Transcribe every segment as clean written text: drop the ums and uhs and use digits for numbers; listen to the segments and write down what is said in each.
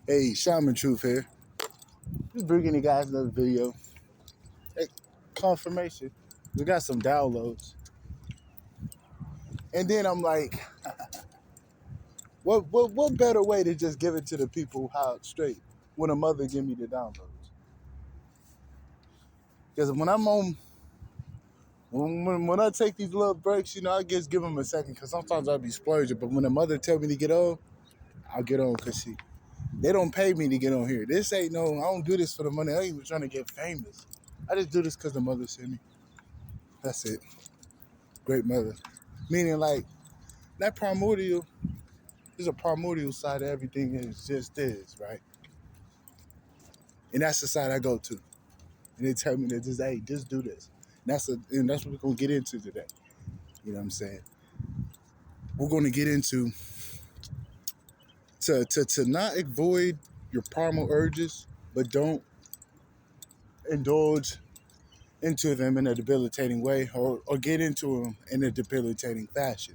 Hey, Shaman Truth here. Just bringing you guys another video. Hey, confirmation. We got some downloads. And then I'm like, what better way to just give it to the people how it's straight when a mother give me the downloads? Because when I'm on, when I take these little breaks, I just give them a second because sometimes I'll be splurging. But when a mother tell me to get on, I'll get on because they don't pay me to get on here. This ain't no, I don't do this for the money. I ain't even trying to get famous. I just do this because the mother sent me. That's it. Great mother. Meaning like that primordial, there's a primordial side of everything and it just is, right? And that's the side I go to. And they tell me that just, hey, just do this. And that's what we're gonna get into today. You know what I'm saying? We're gonna get into to not avoid your primal urges, but don't indulge into them in a debilitating way or get into them in a debilitating fashion.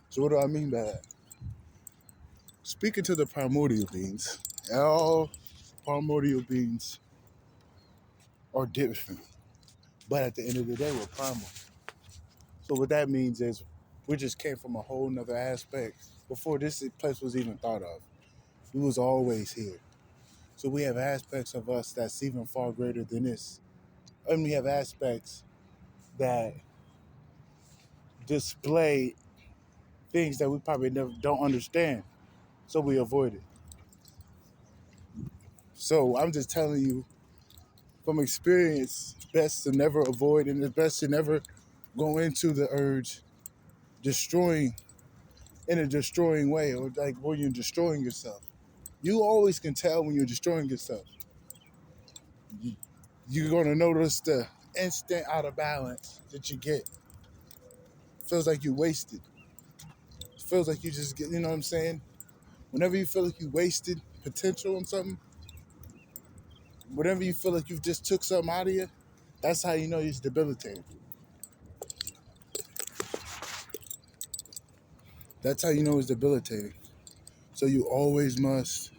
So what do I mean by that? Speaking to the primordial beings, all primordial beings are different. But at the end of the day, we're primal. So what that means is we just came from a whole nother aspect before this place was even thought of. We was always here. So we have aspects of us that's even far greater than this. And we have aspects that display things that we probably never don't understand. So we avoid it. So I'm just telling you from experience, best to never avoid and it's best to never go into the urge destroying in a destroying way or like where you're destroying yourself. You always can tell when you're destroying yourself. You're going to notice the instant out of balance that you get. Feels like you wasted. Feels like you just get, you know what I'm saying? Whenever you feel like you wasted potential on something, whenever you feel like you just took something out of you, that's how you know it's debilitating. That's how you know it's debilitating. So you always must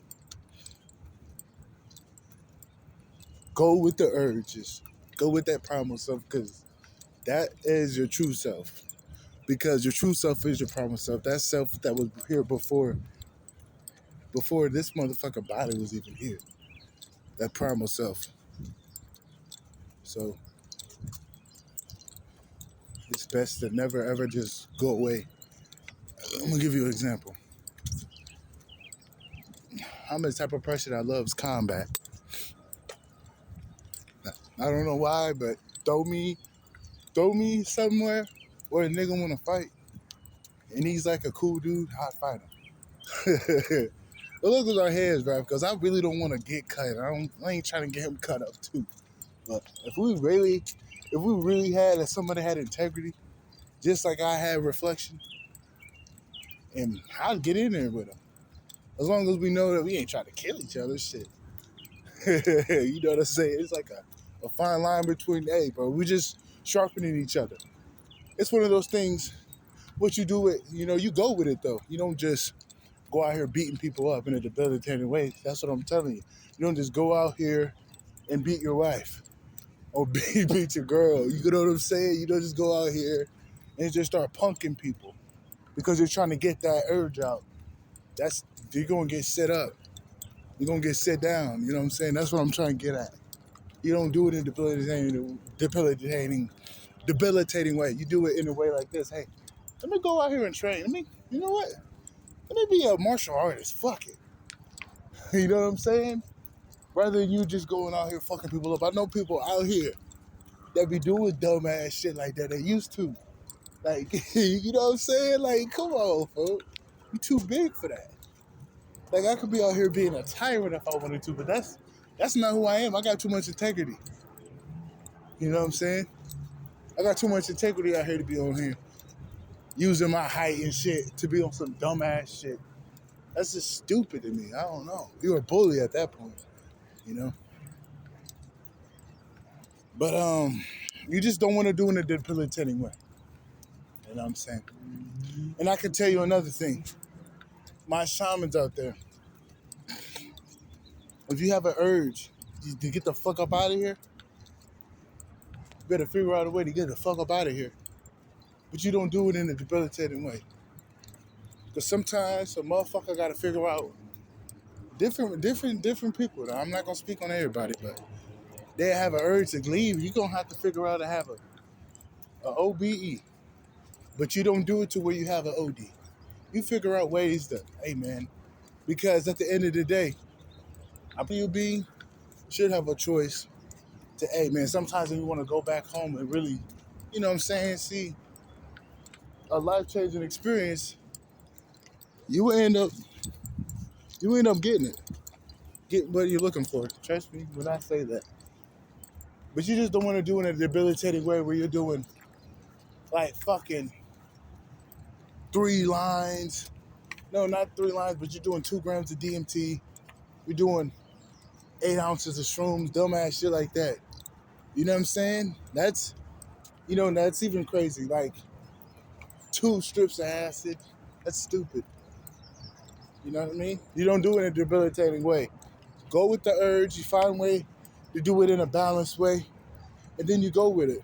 go with the urges. Go with that primal self because that is your true self. Because your true self is your primal self. That self that was here before this motherfucking body was even here. That primal self. So it's best to never ever just go away. I'm gonna give you an example. I'm the type of person that loves combat. I don't know why, but throw me somewhere where a nigga wanna fight and he's like a cool dude, I'd fight him. But look at our heads, right? Because I really don't want to get cut. I ain't trying to get him cut up too. But if we really had, if somebody had integrity, just like I had reflection, and I'd get in there with them. As long as we know that we ain't trying to kill each other, shit. You know what I'm saying? It's like a fine line between, hey, bro, we just sharpening each other. It's one of those things, what you do it, you go with it though. You don't just go out here beating people up in a debilitating way. That's what I'm telling you. You don't just go out here and beat your wife or beat your girl. You know what I'm saying? You don't just go out here and just start punking people because you're trying to get that urge out. You're gonna get set up. You're gonna get set down. You know what I'm saying? That's what I'm trying to get at. You don't do it in a debilitating way. You do it in a way like this. Hey, let me go out here and train. You know what? Let me be a martial artist. Fuck it. You know what I'm saying? Rather than you just going out here fucking people up. I know people out here that be doing dumbass shit like that. They used to. Like, you know what I'm saying? Like, come on, folks. You too big for that. Like, I could be out here being a tyrant if I wanted to, but that's not who I am. I got too much integrity. You know what I'm saying? I got too much integrity out here to be on here using my height and shit to be on some dumbass shit. That's just stupid to me. I don't know. You're a bully at that point, you know? But you just don't want to do it in a debilitating way. You know what I'm saying? And I can tell you another thing. My shamans out there, If you have an urge to get the fuck up out of here, you better figure out a way to get the fuck up out of here. But you don't do it in a debilitating way. Because sometimes a motherfucker got to figure out different people. Now, I'm not gonna speak on everybody, but they have an urge to leave. You're gonna have to figure out to have a OBE, but you don't do it to where you have an OD. You figure out ways to, hey man, because at the end of the day, a PUB should have a choice to, hey man, sometimes if you want to go back home and really, you know what I'm saying, see a life-changing experience, you end up getting it. Get what you're looking for. Trust me when I say that. But you just don't want to do it in a debilitating way where you're doing like fucking 3 lines. No, not 3 lines, but you're doing 2 grams of DMT. You're doing 8 ounces of shrooms, dumbass shit like that. You know what I'm saying? That's even crazy. Like 2 strips of acid. That's stupid. You know what I mean? You don't do it in a debilitating way. Go with the urge. You find a way to do it in a balanced way, and then you go with it.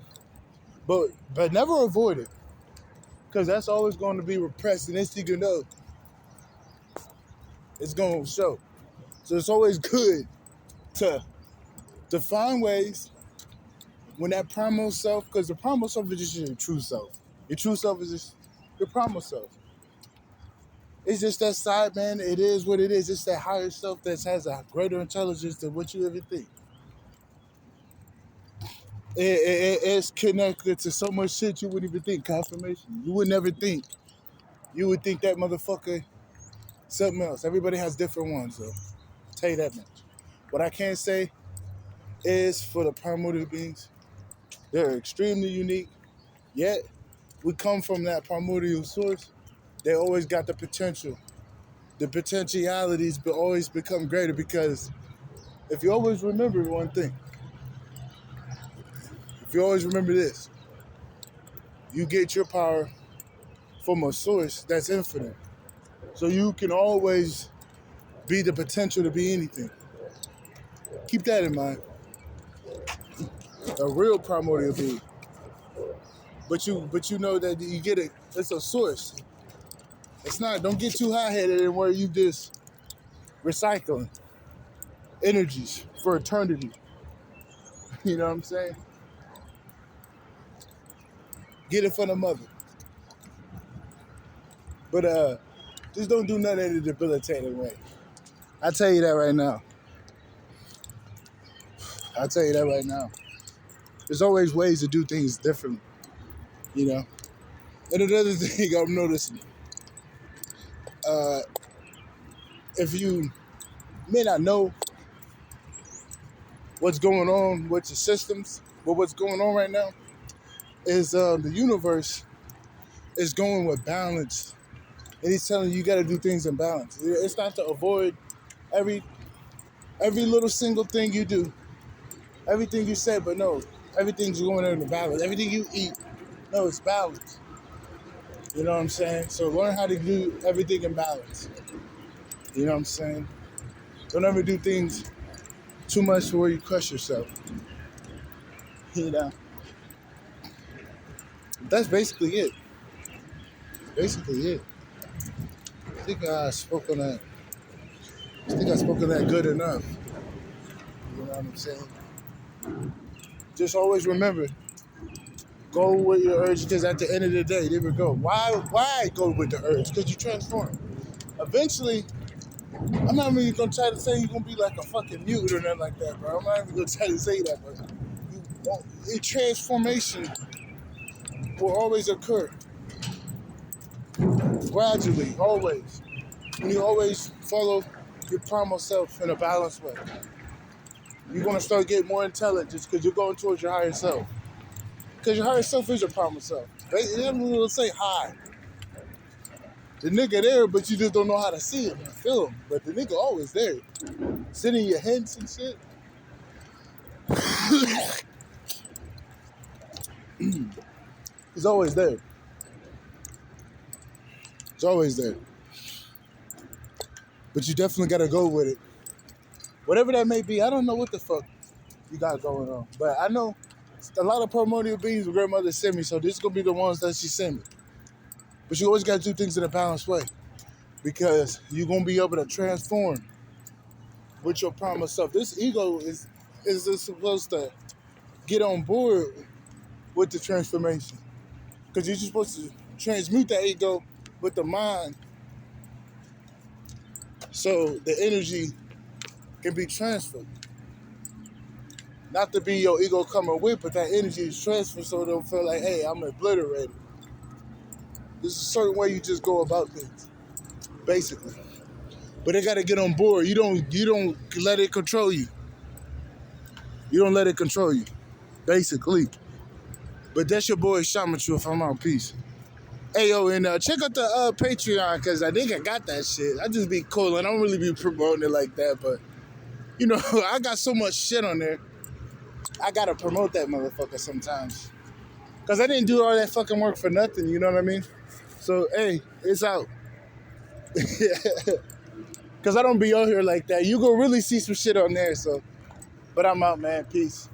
But never avoid it, because that's always going to be repressed, and next thing you know, it's going to show. So it's always good to find ways when that primal self, because the primal self is just your true self. Your true self is just your primal self. It's just that side, man. It is what it is. It's that higher self that has a greater intelligence than what you ever think. It's connected to so much shit you wouldn't even think. Confirmation. You would never think. You would think that motherfucker something else. Everybody has different ones, though. I'll tell you that much. What I can say is for the primordial beings, they're extremely unique. Yet, we come from that primordial source. They always got the potential. The potentialities but always become greater, because if you always remember one thing, if you always remember this, you get your power from a source that's infinite. So you can always be the potential to be anything. Keep that in mind. A real primordial being. But you know that you get it. It's a source. It's not. Don't get too high-headed and where you just recycling energies for eternity. You know what I'm saying? Get it from the mother. But just don't do nothing in a debilitating way. I'll tell you that right now. There's always ways to do things differently, you know. And another thing I'm noticing, if you may not know what's going on with your systems, but what's going on right now is the universe is going with balance. And he's telling you got to do things in balance. It's not to avoid every little single thing you do, everything you say, but no, everything's going in the balance. Everything you eat, no, it's balanced. You know what I'm saying? So learn how to do everything in balance. You know what I'm saying? Don't ever do things too much to where you crush yourself. You know? That's basically it. I think I spoke on that. Good enough. You know what I'm saying? Just always remember, go with your urge, because at the end of the day, there we go. Why go with the urge? Because you transform. Eventually, I'm not even gonna try to say you're gonna be like a fucking mute or nothing like that, bro. I'm not even gonna try to say that, but a transformation will always occur. Gradually, always. When you always follow your primal self in a balanced way, you're gonna start getting more intelligence because you're going towards your higher self. Because your higher self is your primal self. They don't really say hi. The nigga there, but you just don't know how to see him and feel him. But the nigga always there. Sending your hints and shit. He's always there. It's always there. But you definitely gotta go with it. Whatever that may be, I don't know what the fuck you got going on. But I know a lot of primordial beings my grandmother sent me, so this is gonna be the ones that she sent me. But you always gotta do things in a balanced way because you're gonna be able to transform with your primal self. This ego is just supposed to get on board with the transformation. Because you're just supposed to transmute that ego with the mind so the energy can be transferred. Not to be your ego coming with, but that energy is transferred so they'll feel like, hey, I'm obliterated. There's a certain way you just go about things, basically. But they gotta get on board. You don't let it control you. You don't let it control you, basically. But that's your boy Shaman if I'm out. Peace. Hey yo, and check out the Patreon because I think I got that shit. I just be cool and I don't really be promoting it like that, but you know, I got so much shit on there. I gotta promote that motherfucker sometimes. Cause I didn't do all that fucking work for nothing, you know what I mean? So hey, it's out. Cause I don't be out here like that. You go really see some shit on there, so but I'm out, man. Peace.